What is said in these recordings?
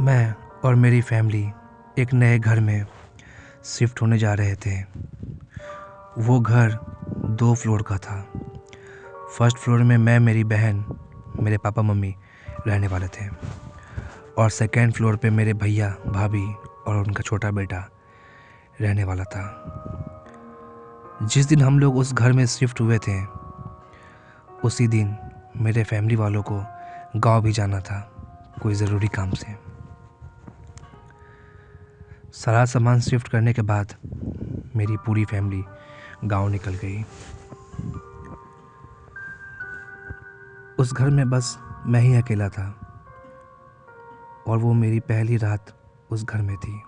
मैं और मेरी फैमिली एक नए घर में शिफ्ट होने जा रहे थे। वो घर 2 फ्लोर का था। फर्स्ट फ्लोर में मैं, मेरी बहन, मेरे पापा मम्मी रहने वाले थे और सेकेंड फ्लोर पे मेरे भैया भाभी और उनका छोटा बेटा रहने वाला था। जिस दिन हम लोग उस घर में शिफ्ट हुए थे, उसी दिन मेरे फैमिली वालों को गांव भी जाना था कोई ज़रूरी काम से। सारा सामान शिफ्ट करने के बाद मेरी पूरी फैमिली गांव निकल गई। उस घर में बस मैं ही अकेला था और वो मेरी पहली रात उस घर में थी।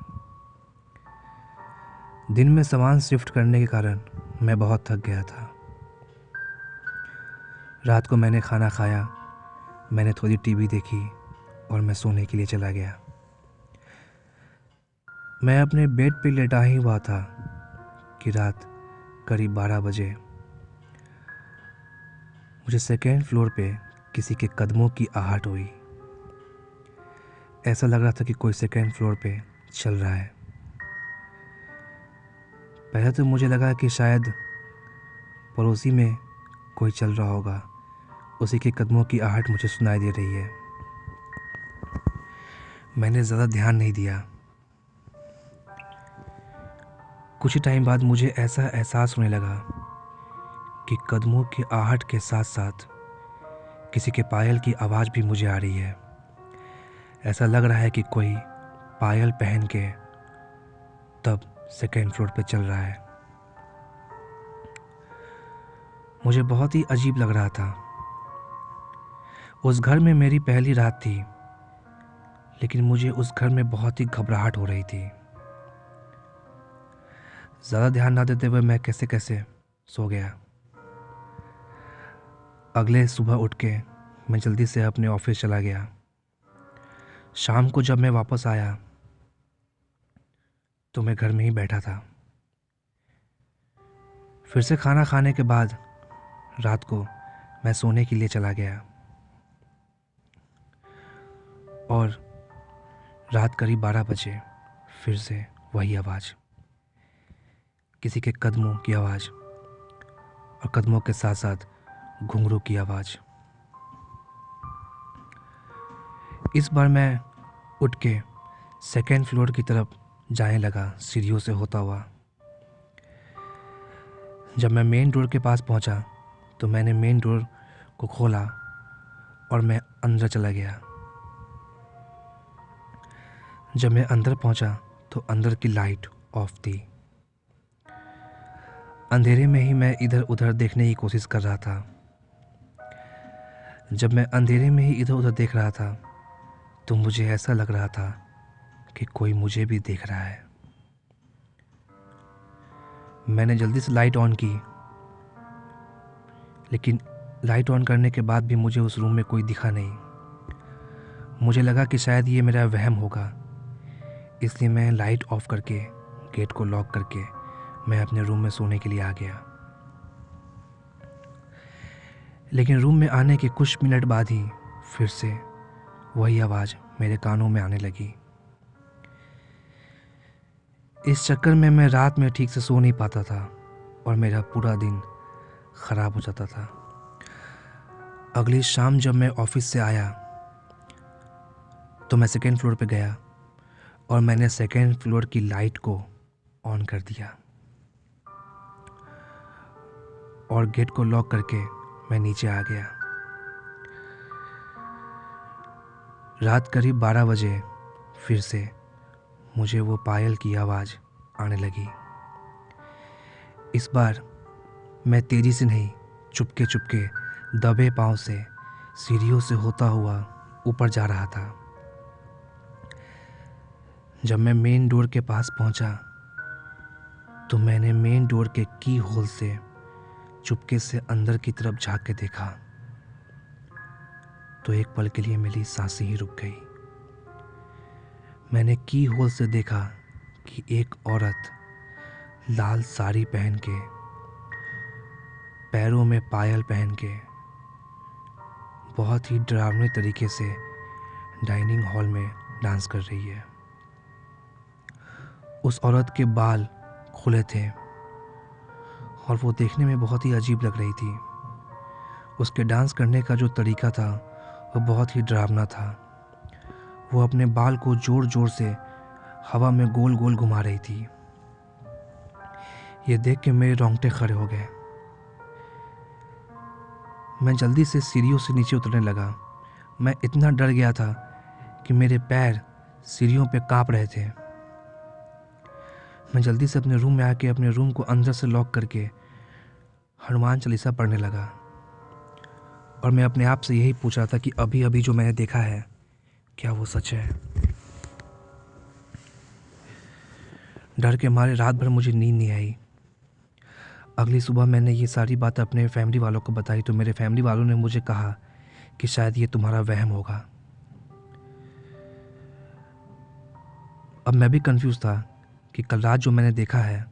दिन में सामान शिफ्ट करने के कारण मैं बहुत थक गया था। रात को मैंने खाना खाया, मैंने थोड़ी टीवी देखी और मैं सोने के लिए चला गया। मैं अपने बेड पे लेटा ही हुआ था कि रात करीब 12 बजे मुझे सेकेंड फ्लोर पे किसी के कदमों की आहट हुई। ऐसा लग रहा था कि कोई सेकेंड फ्लोर पे चल रहा है। पहले तो मुझे लगा कि शायद पड़ोसी में कोई चल रहा होगा, उसी के कदमों की आहट मुझे सुनाई दे रही है। मैंने ज़्यादा ध्यान नहीं दिया। कुछ ही टाइम बाद मुझे ऐसा एहसास होने लगा कि कदमों की आहट के साथ साथ किसी के पायल की आवाज़ भी मुझे आ रही है। ऐसा लग रहा है कि कोई पायल पहन के तब सेकेंड फ्लोर पे चल रहा है। मुझे बहुत ही अजीब लग रहा था। उस घर में मेरी पहली रात थी, लेकिन मुझे उस घर में बहुत ही घबराहट हो रही थी। ज़्यादा ध्यान ना देते हुए मैं कैसे कैसे सो गया। अगले सुबह उठ के मैं जल्दी से अपने ऑफिस चला गया। शाम को जब मैं वापस आया तो मैं घर में ही बैठा था। फिर से खाना खाने के बाद रात को मैं सोने के लिए चला गया और रात करीब 12 बजे फिर से वही आवाज़, किसी के कदमों की आवाज़ और कदमों के साथ साथ घुंघरू की आवाज़। इस बार मैं उठ के सेकेंड फ्लोर की तरफ जाने लगा सीढ़ियों से होता हुआ। जब मैं मेन डोर के पास पहुंचा तो मैंने मेन डोर को खोला और मैं अंदर चला गया। जब मैं अंदर पहुंचा तो अंदर की लाइट ऑफ थी। अंधेरे में ही मैं इधर उधर देखने की कोशिश कर रहा था। जब मैं अंधेरे में ही इधर उधर देख रहा था तो मुझे ऐसा लग रहा था कि कोई मुझे भी देख रहा है। मैंने जल्दी से लाइट ऑन की, लेकिन लाइट ऑन करने के बाद भी मुझे उस रूम में कोई दिखा नहीं। मुझे लगा कि शायद ये मेरा वहम होगा, इसलिए मैं लाइट ऑफ करके गेट को लॉक करके मैं अपने रूम में सोने के लिए आ गया। लेकिन रूम में आने के कुछ मिनट बाद ही फिर से वही आवाज़ मेरे कानों में आने लगी। इस चक्कर में मैं रात में ठीक से सो नहीं पाता था और मेरा पूरा दिन ख़राब हो जाता था। अगली शाम जब मैं ऑफिस से आया तो मैं सेकेंड फ्लोर पे गया और मैंने सेकेंड फ्लोर की लाइट को ऑन कर दिया और गेट को लॉक करके मैं नीचे आ गया। रात करीब 12 बजे फिर से मुझे वो पायल की आवाज़ आने लगी। इस बार मैं तेज़ी से नहीं, चुपके चुपके दबे पाँव से सीढ़ियों से होता हुआ ऊपर जा रहा था। जब मैं मेन डोर के पास पहुंचा तो मैंने मेन डोर के की होल से चुपके से अंदर की तरफ झांक के देखा तो एक पल के लिए मेरी सांसें ही रुक गई। मैंने की होल से देखा कि एक औरत लाल साड़ी पहन के, पैरों में पायल पहन के बहुत ही डरावने तरीके से डाइनिंग हॉल में डांस कर रही है। उस औरत के बाल खुले थे और वो देखने में बहुत ही अजीब लग रही थी। उसके डांस करने का जो तरीका था वो बहुत ही डरावना था। वो अपने बाल को ज़ोर ज़ोर से हवा में गोल गोल घुमा रही थी। ये देख के मेरे रोंगटे खड़े हो गए। मैं जल्दी से सीढ़ियों से नीचे उतरने लगा। मैं इतना डर गया था कि मेरे पैर सीढ़ियों पे कांप रहे थे। मैं जल्दी से अपने रूम में आके अपने रूम को अंदर से लॉक करके हनुमान चालीसा पढ़ने लगा और मैं अपने आप से यही पूछ रहा था कि अभी अभी जो मैंने देखा है क्या वो सच है। डर के मारे रात भर मुझे नींद नहीं आई। अगली सुबह मैंने ये सारी बातें अपने फैमिली वालों को बताई तो मेरे फैमिली वालों ने मुझे कहा कि शायद ये तुम्हारा वहम होगा। अब मैं भी कंफ्यूज था कि कल रात जो मैंने देखा है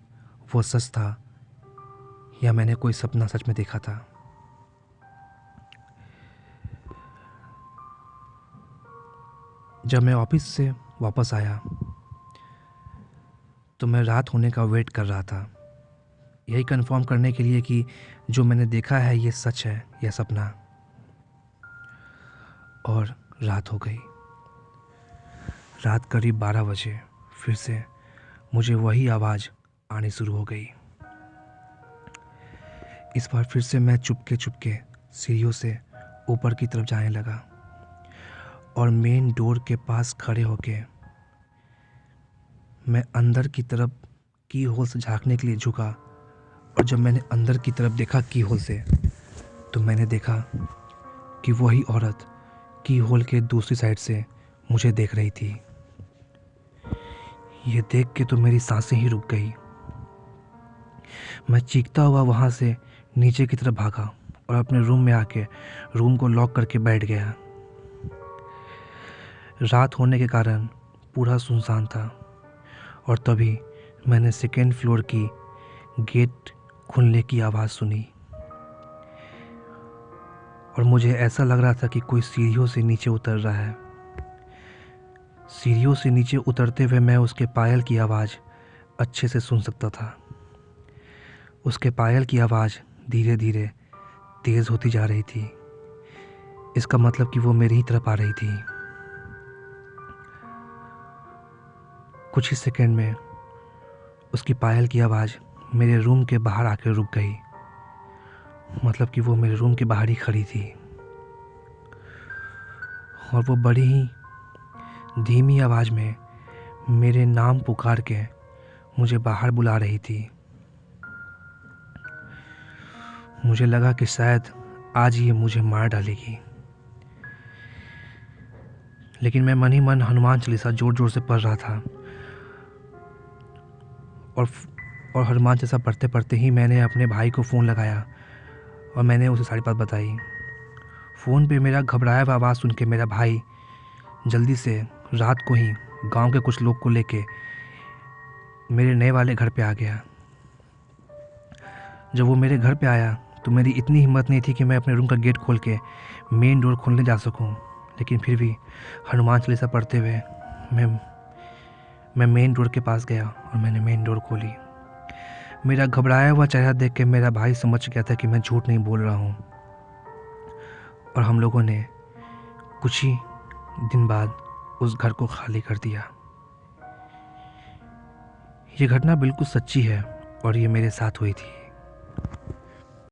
वो सच था या मैंने कोई सपना सच में देखा था। जब मैं ऑफिस से वापस आया तो मैं रात होने का वेट कर रहा था, यही कंफर्म करने के लिए कि जो मैंने देखा है ये सच है या सपना। और रात हो गई। रात करीब 12 बजे फिर से मुझे वही आवाज़ आनी शुरू हो गई। इस बार फिर से मैं चुपके चुपके सीढ़ियों से ऊपर की तरफ जाने लगा और मेन डोर के पास खड़े होके मैं अंदर की तरफ की होल से झांकने के लिए झुका। और जब मैंने अंदर की तरफ देखा की होल से तो मैंने देखा कि वही औरत की होल के दूसरी साइड से मुझे देख रही थी। ये देख के तो मेरी सांसें ही रुक गई। मैं चीखता हुआ वहाँ से नीचे की तरफ भागा और अपने रूम में आके रूम को लॉक करके बैठ गया। रात होने के कारण पूरा सुनसान था और तभी मैंने सेकेंड फ्लोर की गेट खुलने की आवाज़ सुनी और मुझे ऐसा लग रहा था कि कोई सीढ़ियों से नीचे उतर रहा है। सीढ़ियों से नीचे उतरते हुए मैं उसके पायल की आवाज़ अच्छे से सुन सकता था। उसके पायल की आवाज़ धीरे धीरे तेज़ होती जा रही थी। इसका मतलब कि वो मेरी ही तरफ आ रही थी। कुछ ही सेकंड में उसकी पायल की आवाज़ मेरे रूम के बाहर आकर रुक गई। मतलब कि वो मेरे रूम के बाहर ही खड़ी थी और वो बड़ी ही धीमी आवाज़ में मेरे नाम पुकार के मुझे बाहर बुला रही थी। मुझे लगा कि शायद आज ये मुझे मार डालेगी, लेकिन मैं मन ही मन हनुमान चालीसा जोर जोर से पढ़ रहा था और हनुमान चालीसा पढ़ते पढ़ते ही मैंने अपने भाई को फ़ोन लगाया और मैंने उसे सारी बात बताई। फ़ोन पे मेरा घबराया हुआ आवाज़ सुन के मेरा भाई जल्दी से रात को ही गांव के कुछ लोग को लेके मेरे नए वाले घर पे आ गया। जब वो मेरे घर पे आया तो मेरी इतनी हिम्मत नहीं थी कि मैं अपने रूम का गेट खोल के मेन डोर खोलने जा सकूं, लेकिन फिर भी हनुमान चालीसा पढ़ते हुए मैं मेन डोर के पास गया और मैंने मेन डोर खोली। मेरा घबराया हुआ चेहरा देख के मेरा भाई समझ गया था कि मैं झूठ नहीं बोल रहा हूँ और हम लोगों ने कुछ ही दिन बाद उस घर को खाली कर दिया। ये घटना बिल्कुल सच्ची है और ये मेरे साथ हुई थी।